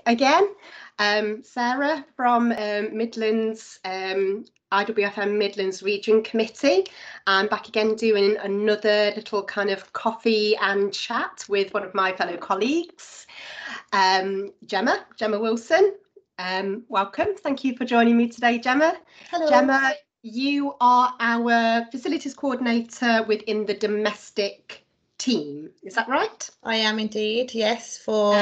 again. Sarah from Midlands, IWFM Midlands Region Committee. I'm back again doing another little kind of coffee and chat with one of my fellow colleagues, Gemma Wilson. Welcome. Thank you for joining me today, Gemma. Hello. Gemma, you are our facilities coordinator within the domestic team. Is that right? I am indeed, yes, for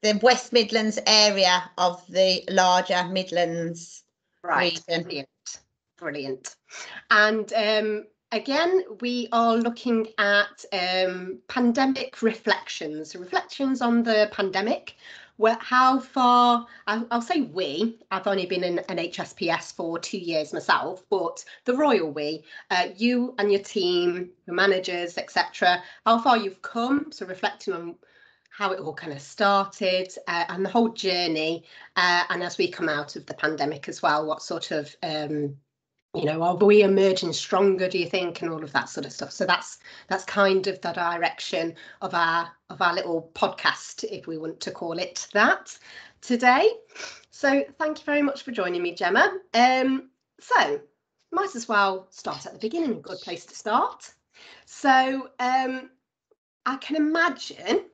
the West Midlands area of the larger Midlands region. Brilliant. And again, we are looking at pandemic reflections on the pandemic. How far, I'll say we, I've only been in NHSPS for 2 years myself, but the royal we, you and your team, your managers, etc., how far you've come, so reflecting on how it all kind of started and the whole journey, and as we come out of the pandemic as well, what sort of are we emerging stronger, do you think, and all of that sort of stuff. So that's kind of the direction of our little podcast, if we want to call it that, today. So thank you very much for joining me, Gemma. So might as well start at the beginning, a good place to start. So I can imagine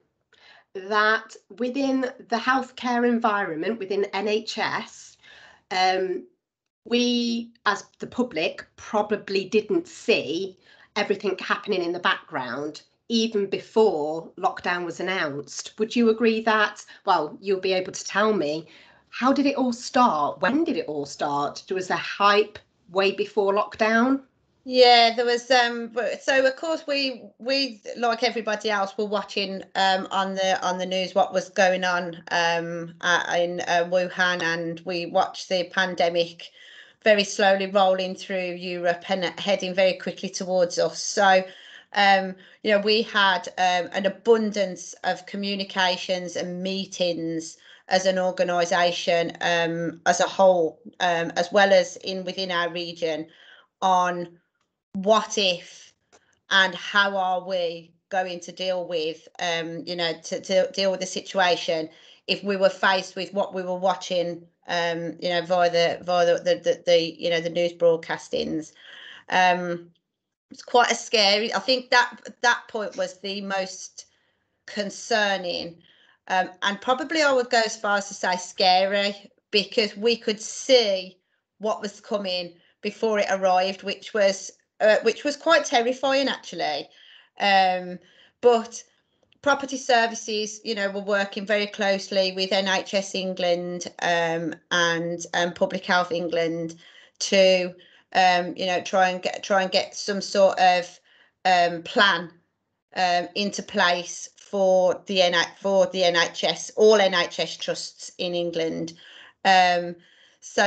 that within the healthcare environment, within NHS, we, as the public, probably didn't see everything happening in the background even before lockdown was announced. Would you agree that, well, you'll be able to tell me, how did it all start? When did it all start? Was there hype way before lockdown? Yeah, there was. So of course we like everybody else were watching on the news what was going on in Wuhan, and we watched the pandemic very slowly rolling through Europe and heading very quickly towards us. So we had an abundance of communications and meetings as an organisation as a whole, as well as within our region, on what if and how are we going to deal with to deal with the situation if we were faced with what we were watching via the news broadcastings. It's quite a scary. I think that point was the most concerning, and probably I would go as far as to say scary, because we could see what was coming before it arrived, which was quite terrifying, actually. But Property Services, were working very closely with NHS England and Public Health England to try and get some sort of plan into place for the NHS, all NHS trusts in England. So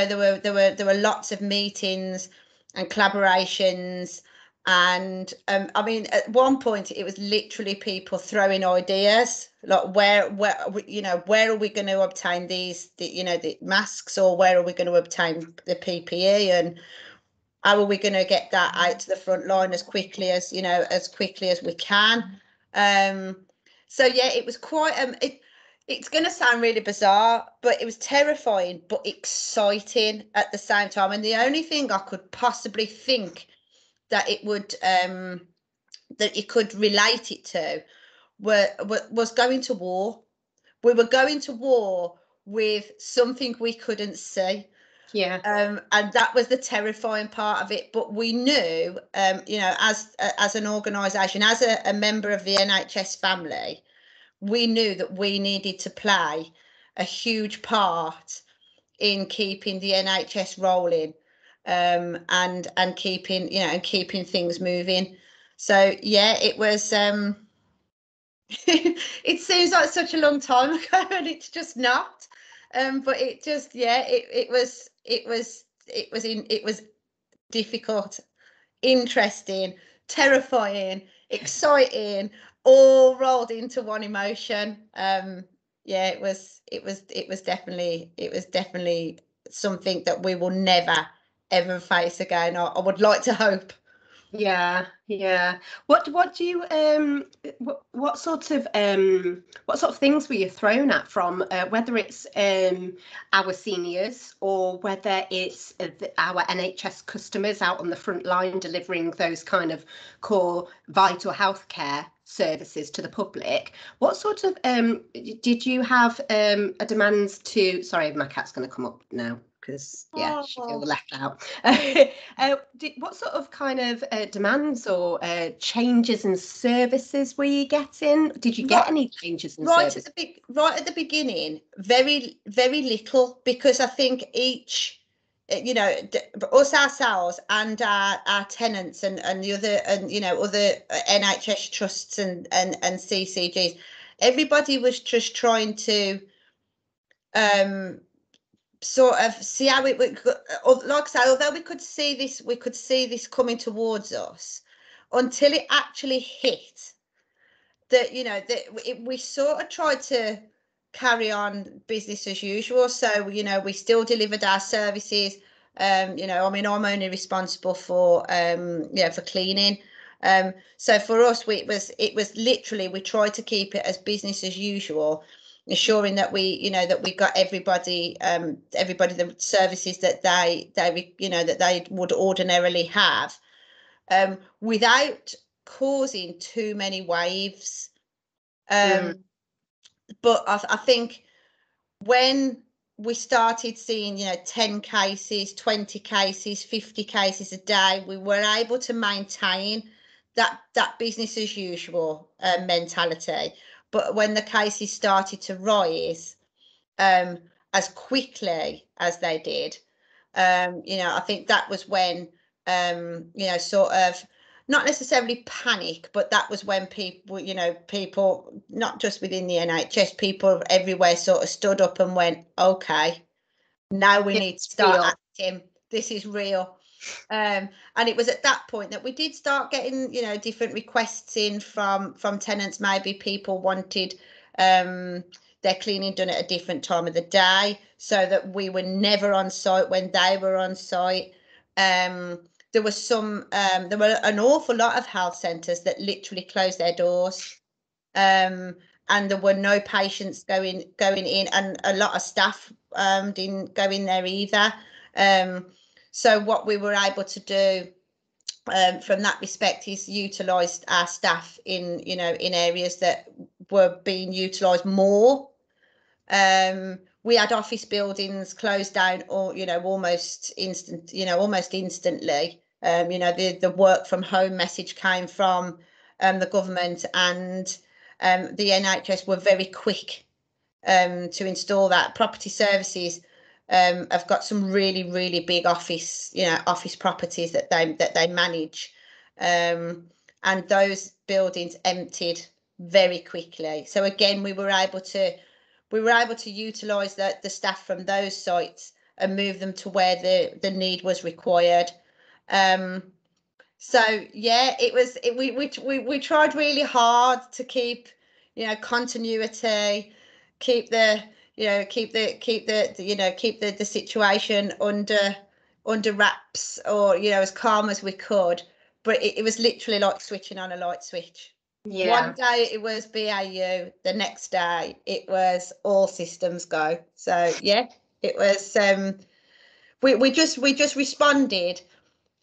there were lots of meetings and collaborations, and at one point it was literally people throwing ideas like where are we going to obtain the masks, or where are we going to obtain the PPE, and how are we going to get that out to the front line as quickly as we can. So yeah, it was quite it's going to sound really bizarre, but it was terrifying but exciting at the same time. And the only thing I could possibly think that it would that you could relate it to was going to war. We were going to war with something we couldn't see. Yeah. And that was the terrifying part of it. But we knew, as an organisation, as a member of the NHS family, we knew that we needed to play a huge part in keeping the NHS rolling, and keeping things moving. So yeah, it was. It seems like such a long time ago, and it's just not. But it just, yeah, it was difficult, interesting, terrifying, exciting, all rolled into one emotion. Yeah, it was definitely something that we will never ever face again. I would like to hope Yeah, yeah. What do you what sort of things were you thrown at from whether it's our seniors or whether it's our NHS customers out on the front line delivering those kind of core vital healthcare services to the public? What sort of did you have a demands to? Sorry, my cat's going to come up now because yeah, she feels left out. What sort of kind of demands or changes in services were you getting? Did you get any changes in services? Right at the beginning, very little, because I think each, us ourselves and our tenants and the other, and other NHS trusts and CCGs, everybody was just trying to sort of see how it would, like I say, although we could see this coming towards us, until it actually hit that, we sort of tried to carry on business as usual. So, we still delivered our services. I'm only responsible for for cleaning. So for us, it was literally, we tried to keep it as business as usual, ensuring that we got everybody the services that they would ordinarily have, without causing too many waves. But I think when we started seeing 10 cases, 20 cases, 50 cases a day, we were able to maintain that business as usual mentality. But when the cases started to rise as quickly as they did, I think that was when sort of, not necessarily panic, but that was when people, not just within the NHS, people everywhere sort of stood up and went, okay, now we need to start acting. This is real. And it was at that point that we did start getting, different requests in from tenants. Maybe people wanted their cleaning done at a different time of the day, so that we were never on site when they were on site. There was there were an awful lot of health centres that literally closed their doors, and there were no patients going in, and a lot of staff didn't go in there either. So what we were able to do from that respect is utilise our staff in areas that were being utilised more. We had office buildings closed down, or almost instantly. The work from home message came from the government, and the NHS were very quick to install that. Property Services have got some really big office properties that they manage, and those buildings emptied very quickly. So again, we were able to utilise the staff from those sites and move them to where the need was required. So yeah, we tried really hard to keep continuity, keep the situation under wraps, or as calm as we could. But it was literally like switching on a light switch. Yeah. One day it was BAU, the next day it was all systems go. So yeah, it was we just responded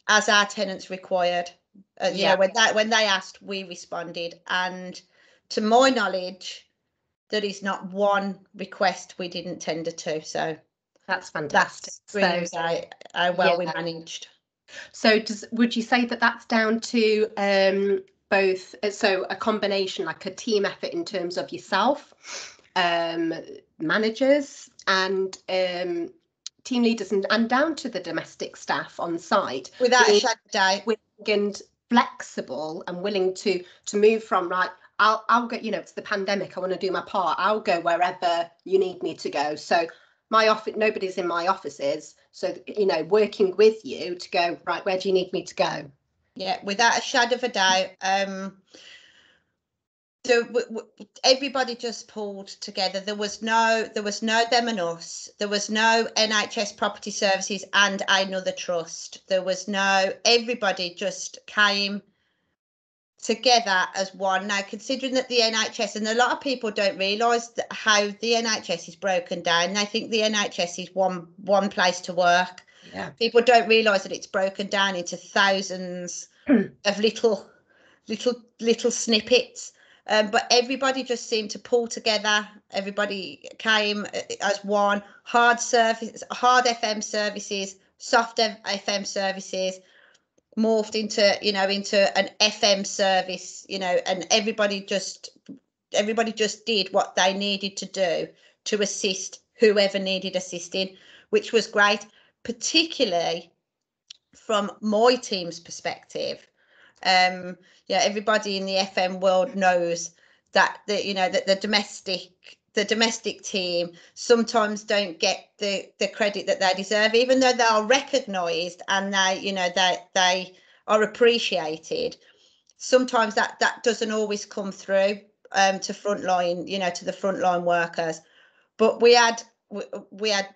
as our tenants required. When they asked, we responded, and to my knowledge, there is not one request we didn't tender to. So that's fantastic. That screams how well we managed. So would you say that that's down to both, so a combination, like a team effort in terms of yourself, managers and team leaders, and down to the domestic staff on site, without a shadow of doubt, and flexible and willing to move from, right, I'll go, it's the pandemic, I want to do my part, I'll go wherever you need me to go. So my office, nobody's in my offices, so working with you to go, right, where do you need me to go? Yeah, without a shadow of a doubt. everybody just pulled together. There was no them and us. There was no NHS Property Services and another trust. There was no, everybody just came together as one. Now, considering that the NHS, and a lot of people don't realise how the NHS is broken down. They think the NHS is one place to work. Yeah. People don't realise that it's broken down into thousands of little snippets. But everybody just seemed to pull together. Everybody came as one. Hard FM services, soft FM services, morphed into an FM service, and everybody just did what they needed to do to assist whoever needed assisting, which was great, particularly from my team's perspective. Everybody in the FM world knows that the domestic team sometimes don't get the credit that they deserve, even though they are recognised and they are appreciated. Sometimes that doesn't always come through to frontline, to the frontline workers. But we had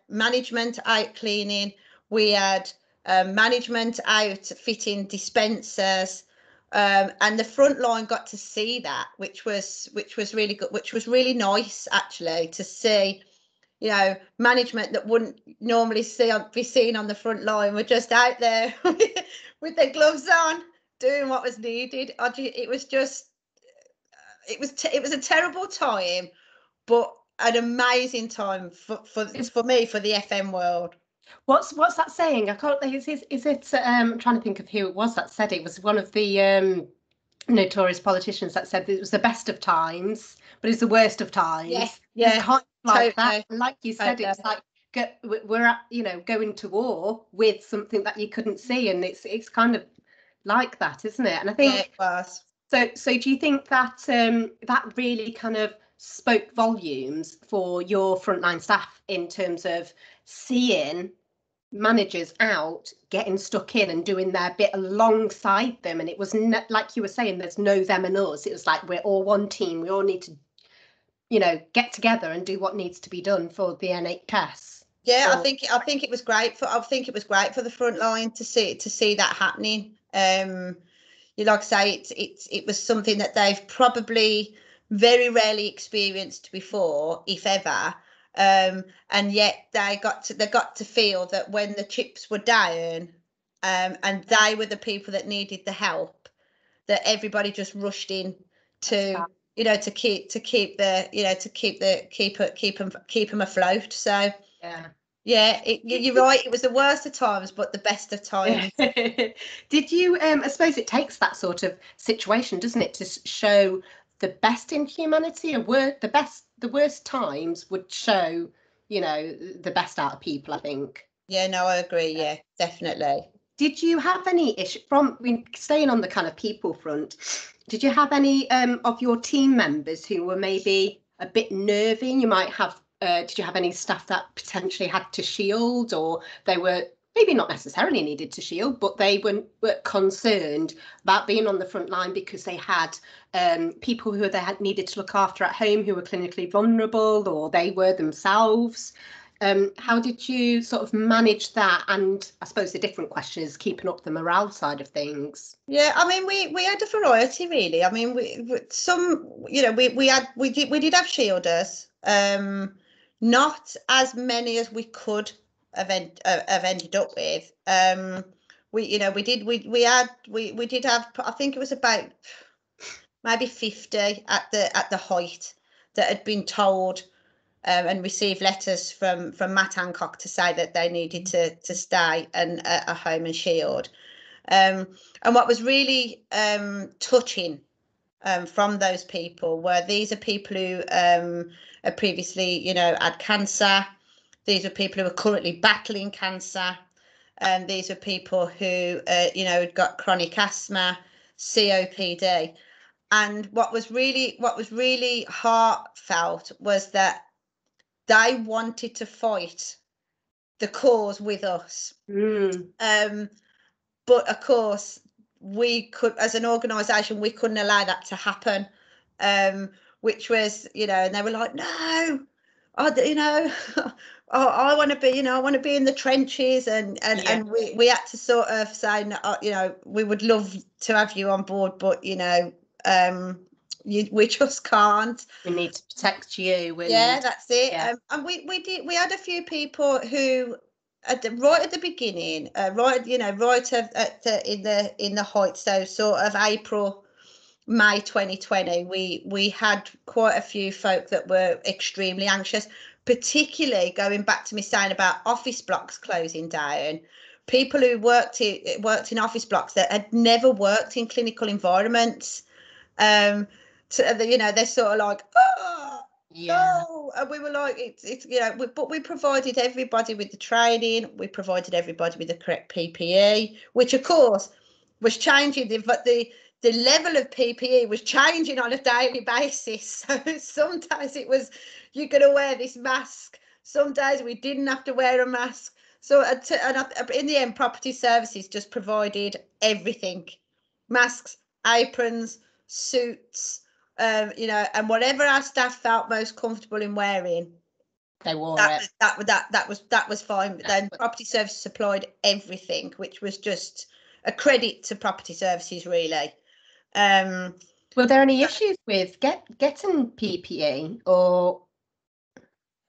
management out cleaning, we had management out fitting dispensers. And the front line got to see that, which was really good, which was really nice actually to see. Management that wouldn't normally be seen on the front line were just out there with their gloves on, doing what was needed. It was a terrible time, but an amazing time for me, for the FM world. What's that saying? I can't think. Is it? I'm trying to think of who it was that said it. It was one of the notorious politicians that said that it was the best of times, but it's the worst of times. Yeah, it's kind of like totally. that. Like you said, it's like we're at, going to war with something that you couldn't see, and it's kind of like that, isn't it? And I think it was. So do you think that that really kind of spoke volumes for your frontline staff in terms of seeing managers out getting stuck in and doing their bit alongside them? And it was like you were saying, there's no them and us. It was like we're all one team. We all need to, get together and do what needs to be done for the NHS. Yeah, I think it was great for the front line to see that happening. Like I say, it was something that they've probably very rarely experienced before, if ever. And yet they got to feel that when the chips were down, and they were the people that needed the help, that everybody just rushed in to keep them afloat. So yeah, you're right. It was the worst of times, but the best of times. Did you? I suppose it takes that sort of situation, doesn't it, to show the best in humanity? The worst times would show, the best out of people, I think. Yeah, no, I agree. Yeah, definitely. Did you have any issue staying on the kind of people front? Did you have any of your team members who were maybe a bit nervy? You might have. Did you have any staff that potentially had to shield, or they were maybe not necessarily needed to shield, but they were concerned about being on the front line because they had people who they had needed to look after at home who were clinically vulnerable, or they were themselves? How did you sort of manage that? And I suppose the different question is keeping up the morale side of things. Yeah, I mean, we had a variety really. I mean, we did have shielders. Not as many as we could have ended up with. We did have, I think it was about maybe 50 at the height that had been told and received letters from Matt Hancock to say that they needed to stay and at home and shield. And what was really touching from those people were, these are people who had previously, had cancer. These are people who are currently battling cancer. And these are people who, had got chronic asthma, COPD. And what was really heartfelt was that they wanted to fight the cause with us. But of course, we could, as an organisation, we couldn't allow that to happen. which was, and they were like, no, I want to be, I want to be in the trenches, and we had to sort of say, no, we would love to have you on board, but we just can't. We need to protect you. That's it. And we had a few people who right at the beginning, in the height, so sort of April, May 2020, we had quite a few folk that were extremely anxious, particularly going back to me saying about office blocks closing down. People who worked in office blocks that had never worked in clinical environments, they're sort of like, oh, no. And we were like, it's but we provided everybody with the training, we provided everybody with the correct PPE, which of course was changing, but the level of PPE was changing on a daily basis. So some days it was, you're going to wear this mask. Some days we didn't have to wear a mask. So in the end, Property Services just provided everything: masks, aprons, suits, and whatever our staff felt most comfortable in wearing, they wore it. That was fine. But then Property Services supplied everything, which was just a credit to Property Services, really. Were there any issues with getting PPE, or?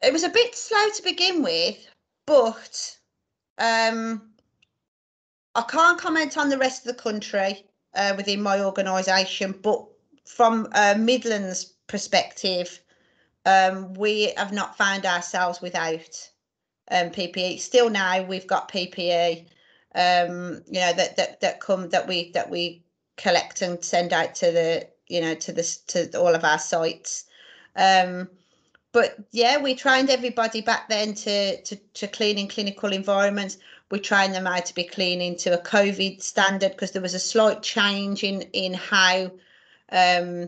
It was a bit slow to begin with, but I can't comment on the rest of the country within my organisation, but from a Midlands perspective, we have not found ourselves without PPE. Still now we've got PPE, that we collect and send out to to all of our sites. But yeah, we trained everybody back then to clean in clinical environments. We trained them how to be cleaning to a COVID standard, because there was a slight change in how how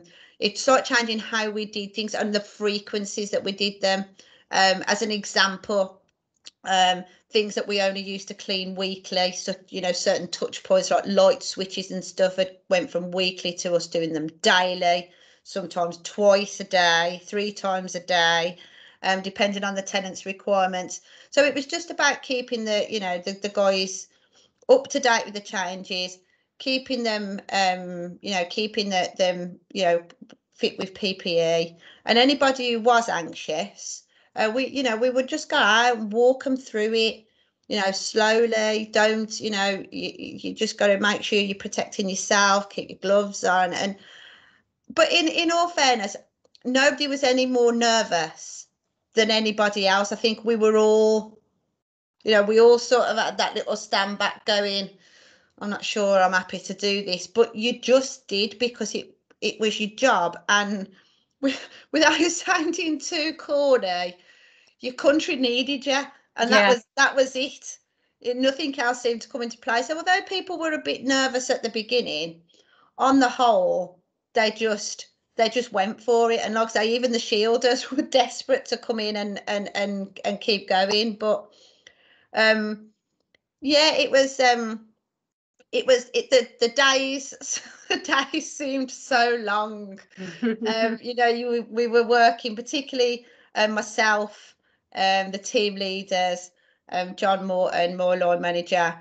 we did things and the frequencies that we did them. As an example, things that we only used to clean weekly, so certain touch points like light switches and stuff went from weekly to us doing them daily, sometimes twice a day, 3 times a day, depending on the tenant's requirements. So it was just about keeping the guys up to date with the changes, keeping them fit with PPE, and anybody who was anxious, we would just go out and walk them through it, slowly. Don't, you just got to make sure you're protecting yourself, keep your gloves on. But in all fairness, nobody was any more nervous than anybody else. I think we were all, we all sort of had that little stand back going, I'm not sure I'm happy to do this, but you just did, because it was your job. And without sounding too corny, your country needed you, and that was it. Nothing else seemed to come into play. So although people were a bit nervous at the beginning, on the whole, they just went for it. And like I say, even the shielders were desperate to come in and keep going. But it was the days seemed so long. We were working, particularly myself, the team leaders, John Morton, more line manager.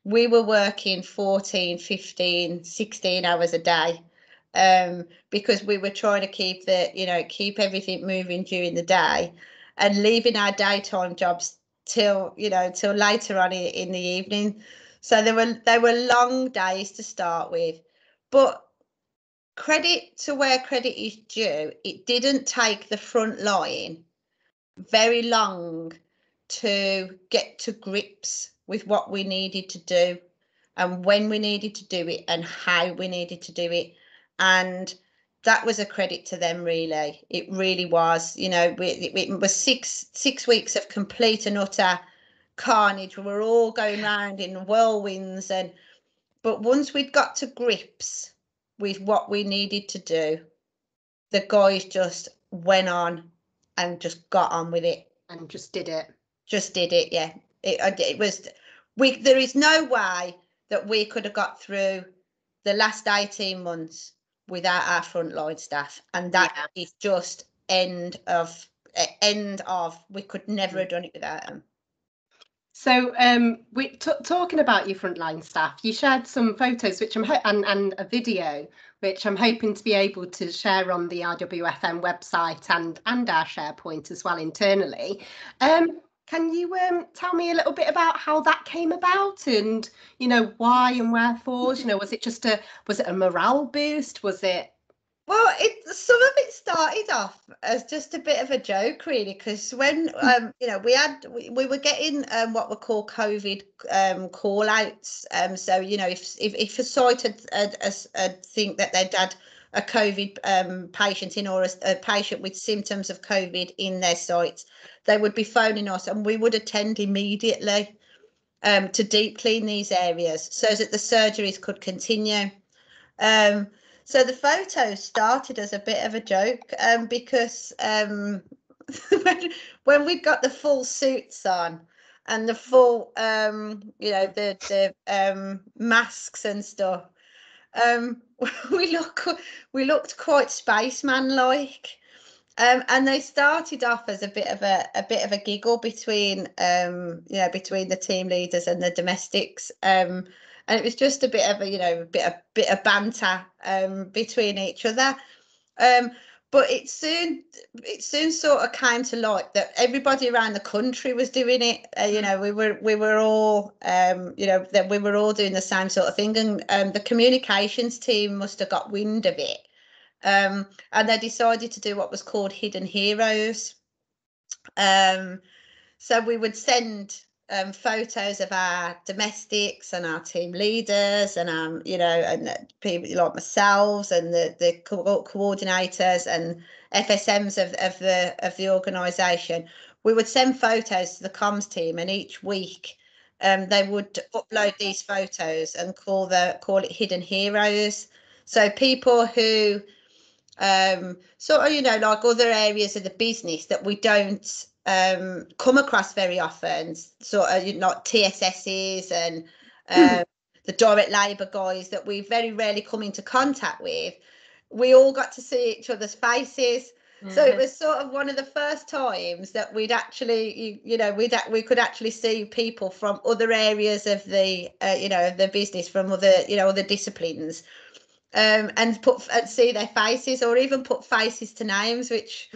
We were working 14, 15, 16 hours a day, because we were trying to keep everything moving during the day, and leaving our daytime jobs till later on in the evening. So they were long days to start with, but credit to where credit is due, it didn't take the front line very long to get to grips with what we needed to do, and when we needed to do it, and how we needed to do it. And that was a credit to them, really. It really was. It was six weeks of complete and utter carnage. We were all going round in whirlwinds, but once we'd got to grips with what we needed to do, the guys just went on and just got on with it and just did it. Yeah. It was, there is no way that we could have got through the last 18 months without our frontline staff, and that is just end of. We could never have done it without them. So talking about your frontline staff, you shared some photos, which and a video, which I'm hoping to be able to share on the IWFM website and our SharePoint as well internally. Can you tell me a little bit about how that came about, and why and wherefore? Was it a morale boost? Was it? Well, some of it started off as just a bit of a joke, really, because when we were getting what were called COVID call outs. So if a site had think that they'd had a COVID patient in, or a patient with symptoms of COVID in their site, they would be phoning us, and we would attend immediately to deep clean these areas so that the surgeries could continue. So the photos started as a bit of a joke, because when we got the full suits on and the full, the masks and stuff, we looked quite spaceman-like, and they started off as a bit of a giggle between the team leaders and the domestics. And it was just a bit of a bit of banter between each other, but it soon sort of came to light that everybody around the country was doing it. We were all that we were all doing the same sort of thing, and the communications team must have got wind of it, and they decided to do what was called Hidden Heroes. So we would send photos of our domestics and our team leaders and and people like myself and the coordinators and FSMs of the organisation. We would send photos to the comms team, and each week they would upload these photos and call it Hidden Heroes. So people who like other areas of the business that we don't come across very often, sort of like TSSs and the direct labour guys that we very rarely come into contact with. We all got to see each other's faces. So it was sort of one of the first times that we'd actually, we could actually see people from other areas of the, the business, from other disciplines, and see their faces, or even put faces to names, which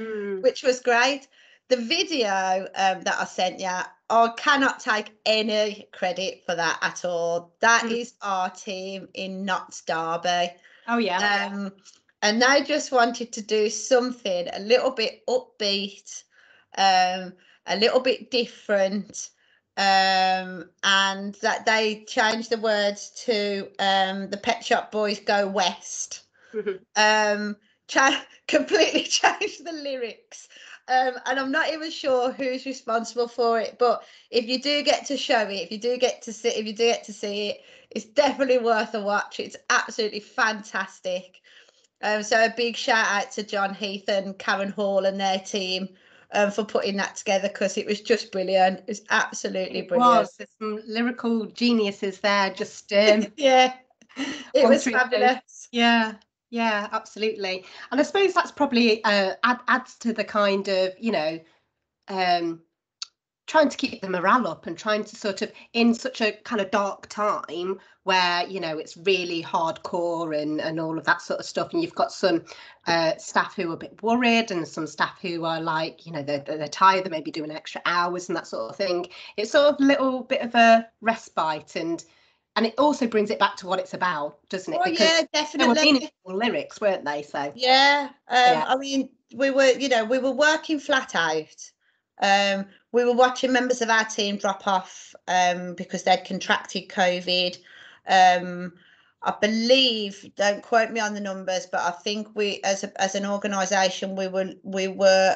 was great. The video that I sent you, I cannot take any credit for that at all. That is our team in Notts Derby. Oh yeah. And they just wanted to do something a little bit upbeat, a little bit different, and that they changed the words to the Pet Shop Boys Go West. Completely changed the lyrics. And I'm not even sure who's responsible for it, but if you do get to show it, if you do get to see it, it's definitely worth a watch. It's absolutely fantastic. So a big shout out to John Heath and Karen Hall and their team for putting that together, because it was just brilliant. It's absolutely brilliant. There's some lyrical geniuses there. Just yeah, it was fabulous. Yeah, absolutely. And I suppose that's probably adds to the kind of, trying to keep the morale up, and trying to sort of, in such a kind of dark time where, it's really hardcore and all of that sort of stuff. And you've got some staff who are a bit worried, and some staff who are like, they're tired, they may be doing extra hours and that sort of thing. It's sort of a little bit of a respite, and it also brings it back to what it's about, doesn't it? Oh, because yeah, definitely. They were meaningful lyrics, weren't they? So yeah. I mean, we were working flat out. We were watching members of our team drop off because they'd contracted COVID. I believe, don't quote me on the numbers, but I think we, as an organisation, we were,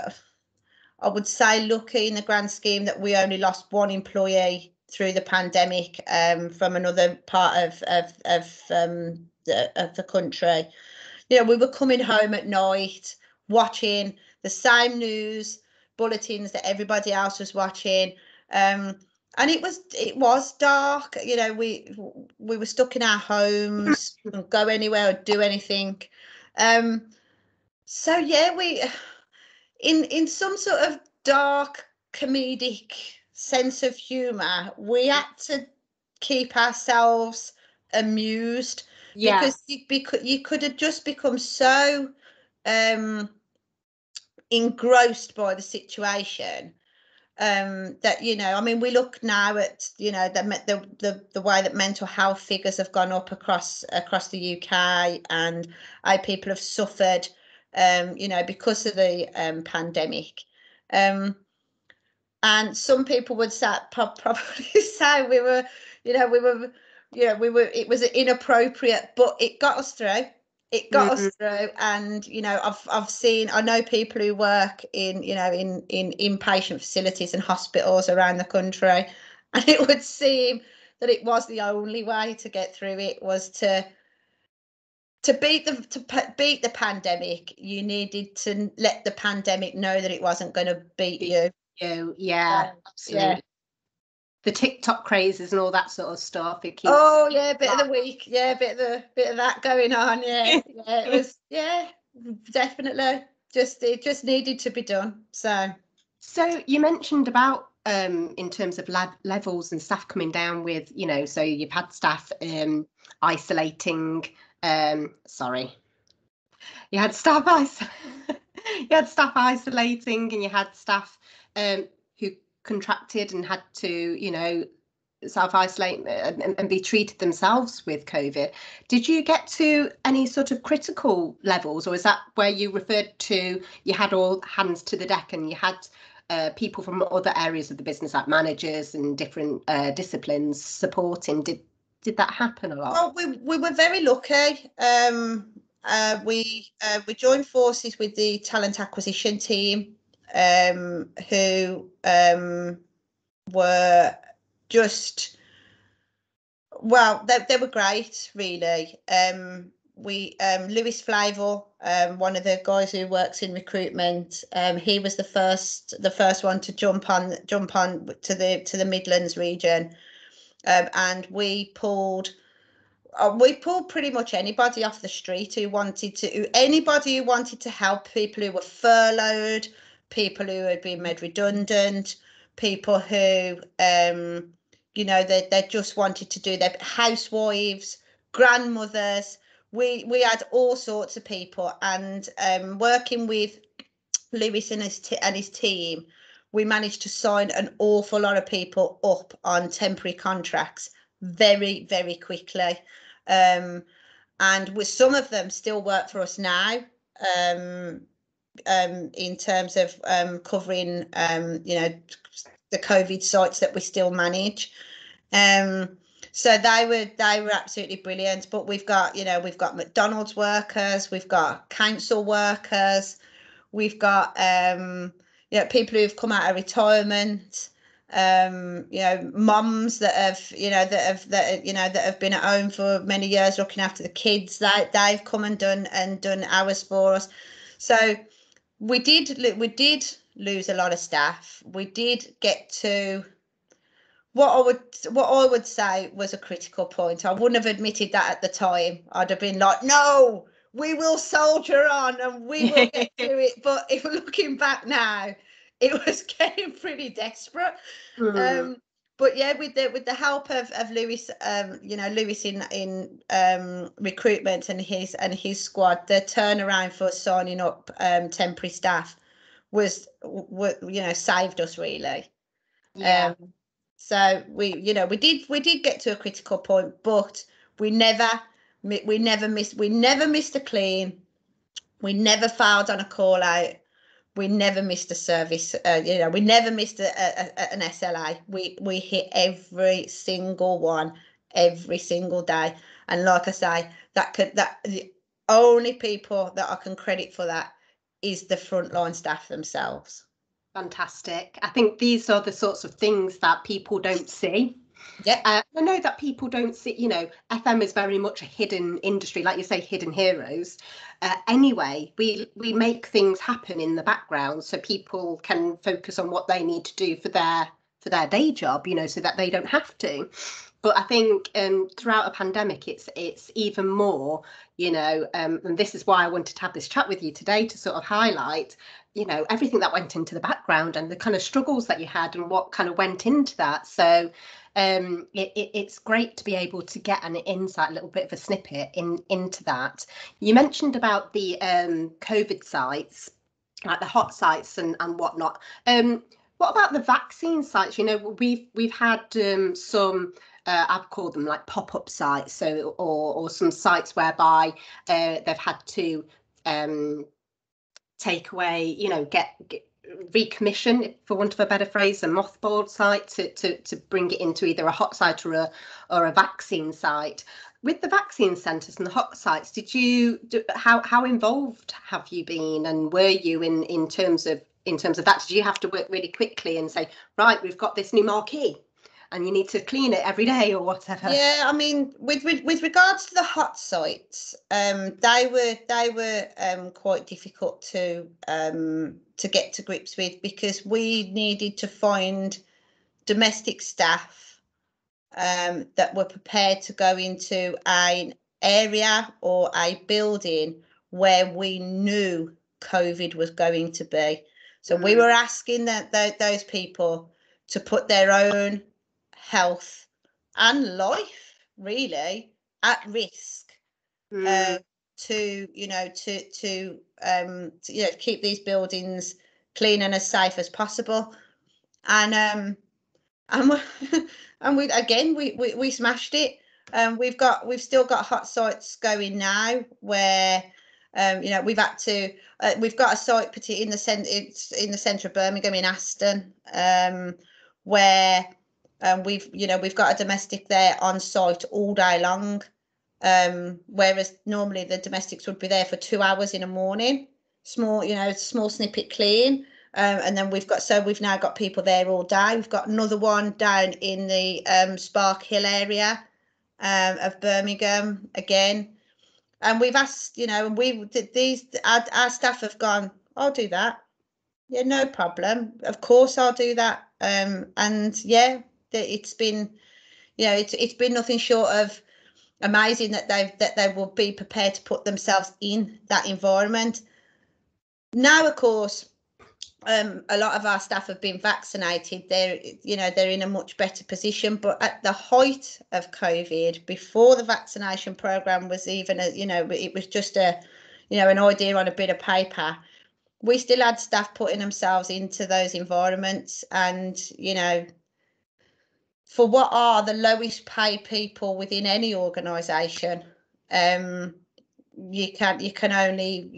I would say, lucky in the grand scheme that we only lost one employee through the pandemic from another part of the country. We were coming home at night watching the same news bulletins that everybody else was watching, and it was dark. We were stuck in our homes, couldn't go anywhere or do anything, So yeah, we in some sort of dark comedic sense of humour, we had to keep ourselves amused, because you could have just become so engrossed by the situation, that, you know, I mean, we look now at, you know, the way that mental health figures have gone up across the UK, and how people have suffered, you know, because of the pandemic. And some people would say, probably say we were, it was inappropriate, but it got us through. It got us through. And, you know, I know people who work in, you know, in inpatient facilities and hospitals around the country, and it would seem that it was the only way to get through it, was to beat the pandemic. You needed to let the pandemic know that it wasn't going to beat you. Yeah, absolutely. Yeah. The TikTok crazes and all that sort of stuff. It keeps. Oh yeah, bit of the week. Yeah, bit of that going on. Yeah, yeah, it was. Yeah, definitely. It just needed to be done. So you mentioned about in terms of levels and staff coming down with, you know, so you've had staff isolating. Sorry, you had staff isolating, and you had staff who contracted and had to, you know, self-isolate and be treated themselves with COVID. Did you get to any sort of critical levels, or is that where you referred to you had all hands to the deck and you had people from other areas of the business, like managers and different disciplines, supporting? Did that happen a lot? Well, we were very lucky. We joined forces with the talent acquisition team, who were just, well, they were great, really. Lewis Flavel, one of the guys who works in recruitment, he was the first one to jump on to the Midlands region, and we pulled pretty much anybody off the street anybody who wanted to help people who were furloughed, people who had been made redundant, people who you know, they just wanted to do their housewives, grandmothers. We had all sorts of people, and working with Lewis and his team, we managed to sign an awful lot of people up on temporary contracts very, very quickly. And with some of them still work for us now, in terms of covering you know, the COVID sites that we still manage. So they were absolutely brilliant. But we've got McDonald's workers, we've got council workers, we've got people who've come out of retirement, mums that have been at home for many years looking after the kids. They've come and done hours for us. So we did lose a lot of staff. We did get to what I would say was a critical point. I wouldn't have admitted that at the time. I'd have been like, no, we will soldier on and we will get through it. But if we're looking back now, it was getting pretty desperate. But yeah, with the help of Lewis, Lewis in recruitment and his squad, the turnaround for signing up temporary staff was saved us, really. Yeah. So we did get to a critical point, but we never missed a clean. We never failed on a call out. We never missed a service. We never missed an SLA. We hit every single one, every single day. And like I say, the only people that I can credit for that is the frontline staff themselves. Fantastic. I think these are the sorts of things that people don't see. Yeah. I know that people don't see, you know, FM is very much a hidden industry, like you say, hidden heroes. Anyway, we make things happen in the background so people can focus on what they need to do for their day job, you know, so that they don't have to. But I think throughout a pandemic, it's even more, you know, and this is why I wanted to have this chat with you today, to sort of highlight, you know, everything that went into the background and the kind of struggles that you had and what kind of went into that. So it's great to be able to get an insight, a little bit of a snippet into that. You mentioned about the COVID sites, like the hot sites and whatnot. What about the vaccine sites? You know, we've had some. I've called them like pop-up sites, so or some sites whereby they've had to take away, you know, get recommission, for want of a better phrase, a mothballed site to bring it into either a hot site or a vaccine site. With the vaccine centres and the hot sites, how involved have you been, and were you in terms of that? Did you have to work really quickly and say, right, we've got this new marquee and you need to clean it every day or whatever? Yeah, I mean, with regards to the hot sites, they were quite difficult to get to grips with, because we needed to find domestic staff that were prepared to go into an area or a building where we knew COVID was going to be. So we were asking those people to put their own health and life really at risk to keep these buildings clean and as safe as possible. And we smashed it. We've still got hot sites going now where we've got a site in the centre of Birmingham, in Aston, where we've got a domestic there on site all day long, whereas normally the domestics would be there for 2 hours in the morning, small snippet clean, and then we've now got people there all day. We've got another one down in the Spark Hill area of Birmingham again, and we've asked, our staff have gone, I'll do that, yeah, no problem, of course I'll do that, and yeah, it's been nothing short of amazing that they will be prepared to put themselves in that environment. Now, of course, a lot of our staff have been vaccinated. They're in a much better position. But at the height of COVID, before the vaccination program was even, it was just an idea on a bit of paper, we still had staff putting themselves into those environments, and for what are the lowest paid people within any organisation, you can only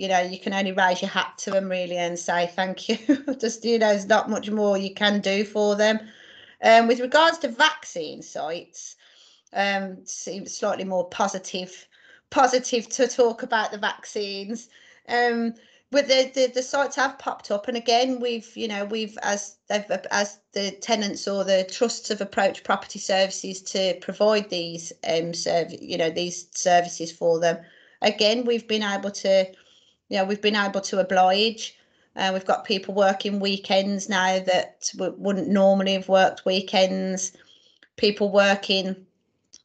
raise your hat to them really and say thank you. Just there's not much more you can do for them. With regards to vaccine sites, seems slightly more positive to talk about the vaccines. But the sites have popped up, and again we've as the tenants or the trusts have approached Property Services to provide these these services for them. Again, we've been able to oblige. We've got people working weekends now that wouldn't normally have worked weekends. People working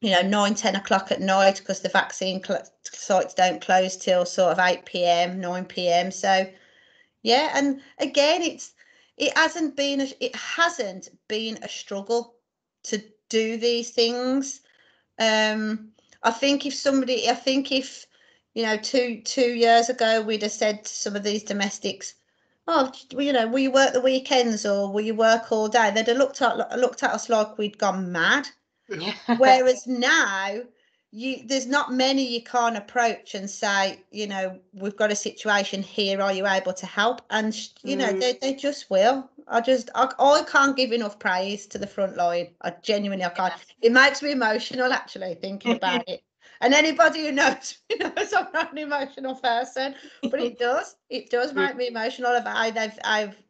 9-10 o'clock at night, because the vaccine sites don't close till sort of 8 p.m. 9 p.m. So yeah, and again it hasn't been a struggle to do these things. I think if 2 years ago we'd have said to some of these domestics, oh, will you work the weekends or will you work all day, they'd have looked at us like we'd gone mad. Whereas now there's not many you can't approach and say, we've got a situation here, are you able to help? And they just will. I can't give enough praise to the front line. I can't. It makes me emotional actually thinking about it. And anybody who knows I'm not an emotional person, but it does make me emotional of how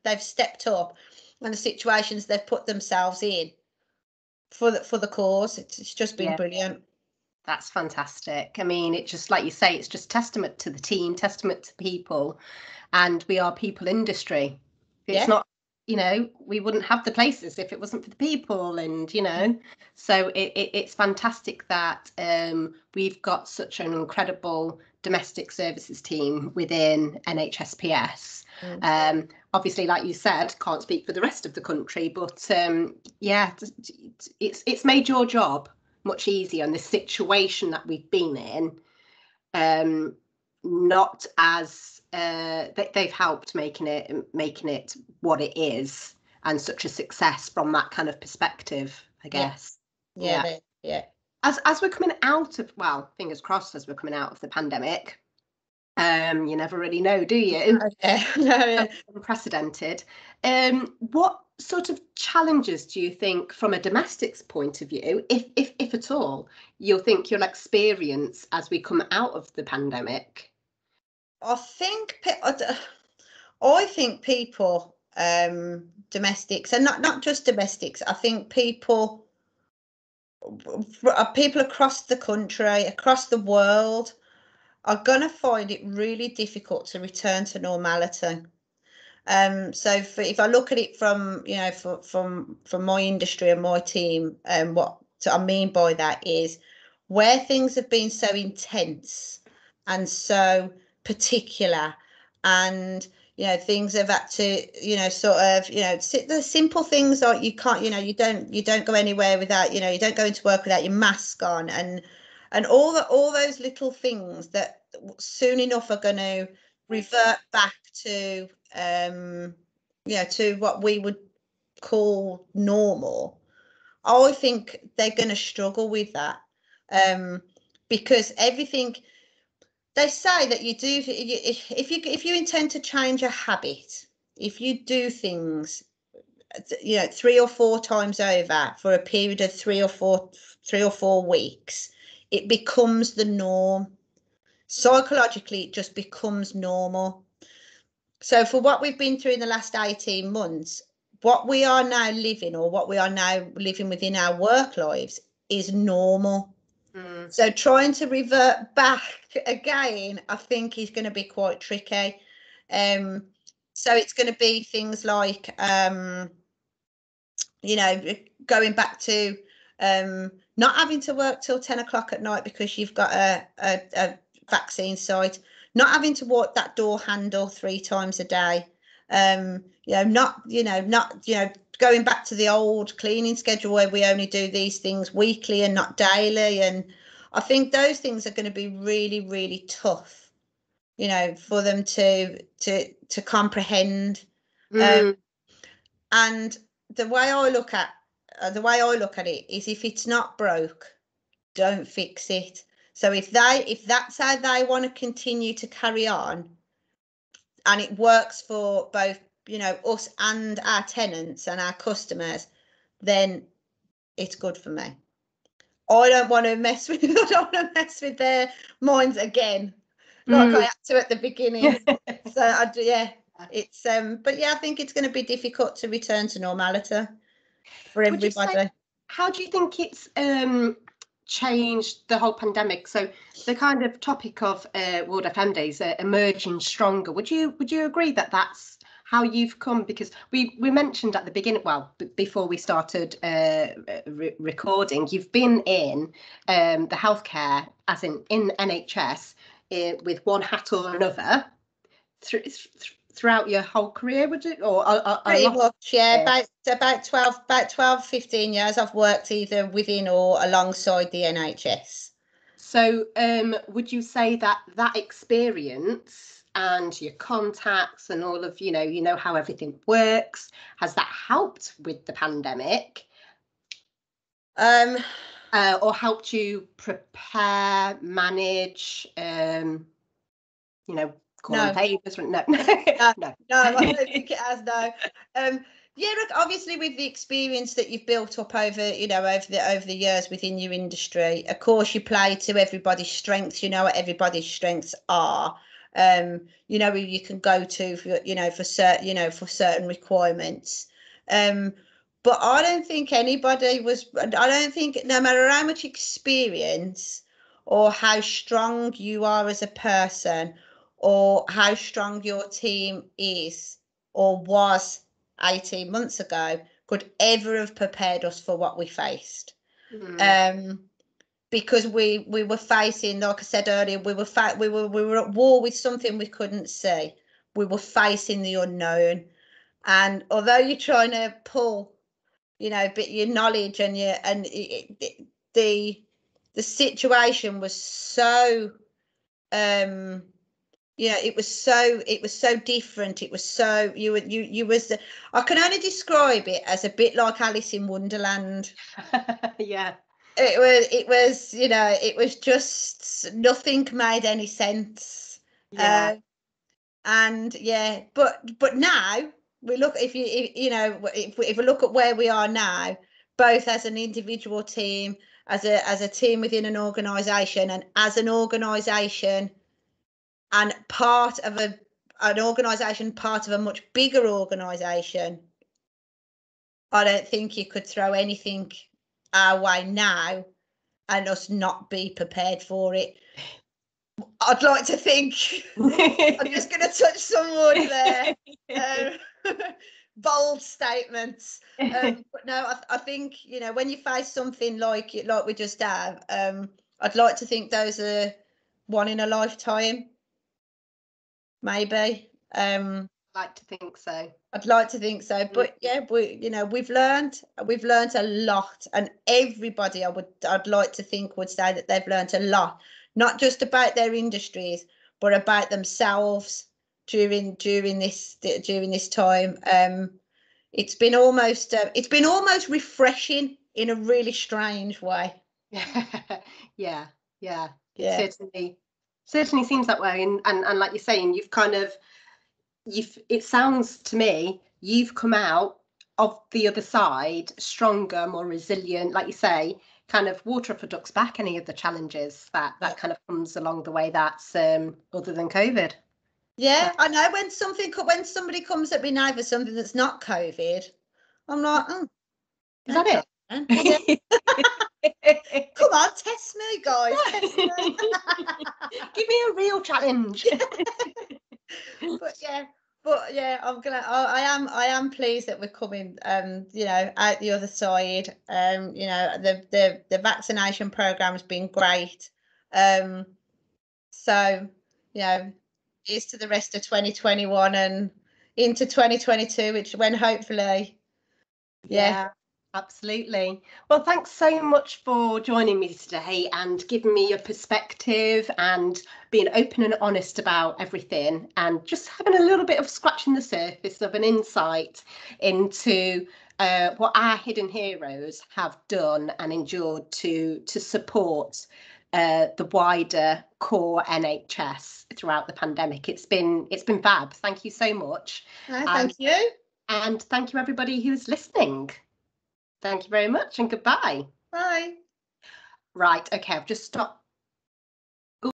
they've stepped up and the situations they've put themselves in for the cause. It's just been brilliant. That's fantastic. I mean, it's just like you say, it's just testament to the team, testament to people, and we are people industry. It's not you know, we wouldn't have the places if it wasn't for the people, and you know, so it's fantastic that we've got such an incredible domestic services team within NHSPS. Obviously, like you said, can't speak for the rest of the country, but yeah, it's made your job much easier, and the situation that we've been in, not as they've helped making it what it is, and such a success from that kind of perspective, I guess. Yeah. As we're coming out of, well, fingers crossed, as we're coming out of the pandemic, you never really know, do you? No. Unprecedented. What sort of challenges do you think, from a domestics point of view, if at all, you'll experience as we come out of the pandemic? I think people, domestics, and not just domestics, I think people across the country, across the world, are going to find it really difficult to return to normality. So if I look at it from, you know, from my industry and my team, what I mean by that is, where things have been so intense and so particular, and you know, things have had to, you know, sort of, you know, the simple things like you can't, you know, you don't go anywhere without, you know, you don't go into work without your mask on, and all those little things that soon enough are going to revert back to, you know, to what we would call normal. I think they're going to struggle with that, because everything, they say that you do, if you intend to change a habit, if you do things, you know, 3 or 4 times over for a period of 3 or 4 weeks, it becomes the norm. Psychologically, it just becomes normal. So for what we've been through in the last 18 months, what we are now living, or what we are now living within our work lives, is normal. So trying to revert back again, I think, is going to be quite tricky. So it's going to be things like, you know, going back to not having to work till 10 o'clock at night because you've got a vaccine site, not having to walk that door handle 3 times a day, not going back to the old cleaning schedule where we only do these things weekly and not daily. And I think those things are going to be really, really tough, you know, for them to comprehend. And the way I look at it is, if it's not broke, don't fix it. So if that's how they want to continue to carry on, and it works for both, you know, us and our tenants and our customers, then it's good for me. I don't want to mess with their minds again, like I had to at the beginning. So it's but yeah, I think it's going to be difficult to return to normality for everybody. How do you think it's changed the whole pandemic? So the kind of topic of World FM Days, emerging stronger. Would you agree that that's how you've come? Because we mentioned at the beginning, well, before we started recording, you've been in the healthcare, as in NHS, with one hat or another throughout your whole career, would it? Or pretty much, yeah. About 12, 15 years I've worked either within or alongside the NHS. So would you say that experience and your contacts and all of, you know how everything works, has that helped with the pandemic? Or helped you prepare, manage, calling favours? No. No, I don't think it has, no. Yeah, look, obviously with the experience that you've built up over the years within your industry, of course you play to everybody's strengths. You know what everybody's strengths are. You know who you can go to for certain requirements. But I don't think no matter how much experience or how strong you are as a person, or how strong your team is or was 18 months ago could ever have prepared us for what we faced. Because we were facing, like I said earlier, we were at war with something we couldn't see. We were facing the unknown, and although you're trying to pull, you know, but your knowledge and the situation was so, you know, it was so different. It was so I can only describe it as a bit like Alice in Wonderland. Yeah. It was, you know, it was just nothing made any sense. Yeah. And yeah, but now we look, if we look at where we are now, both as an individual team, as a team within an organisation, and as an organisation and part of an organisation, part of a much bigger organisation, I don't think you could throw anything our way now and us not be prepared for it. I'd like to think I'm just going to touch some wood there. Bold statements. But no, I think, you know, when you face something like we just have, I'd like to think those are one in a lifetime, maybe. I'd like to think so. I'd like to think so, but yeah, we've learned a lot, and everybody I'd like to think would say that they've learned a lot, not just about their industries, but about themselves during this time. It's been almost refreshing in a really strange way. Yeah. It certainly seems that way, and like you're saying, it sounds to me you've come out of the other side stronger, more resilient, like you say, kind of water off a duck's back, any of the challenges that kind of comes along the way, that's other than COVID. Yeah, I know when somebody comes at me now for something that's not COVID, I'm like, oh, is that it? Come on, test me, guys. Test me. Give me a real challenge. But yeah, I am pleased that we're coming, you know, out the other side. You know, the vaccination program has been great. So, you know, here's to the rest of 2021 and into 2022, which when hopefully, yeah. Absolutely. Well, thanks so much for joining me today and giving me your perspective and being open and honest about everything, and just having a little bit of scratching the surface of an insight into what our hidden heroes have done and endured to support the wider core NHS throughout the pandemic. It's been fab. Thank you so much. Thank you. And thank you everybody who's listening. Thank you very much and goodbye. Bye. Right, okay, I've just stopped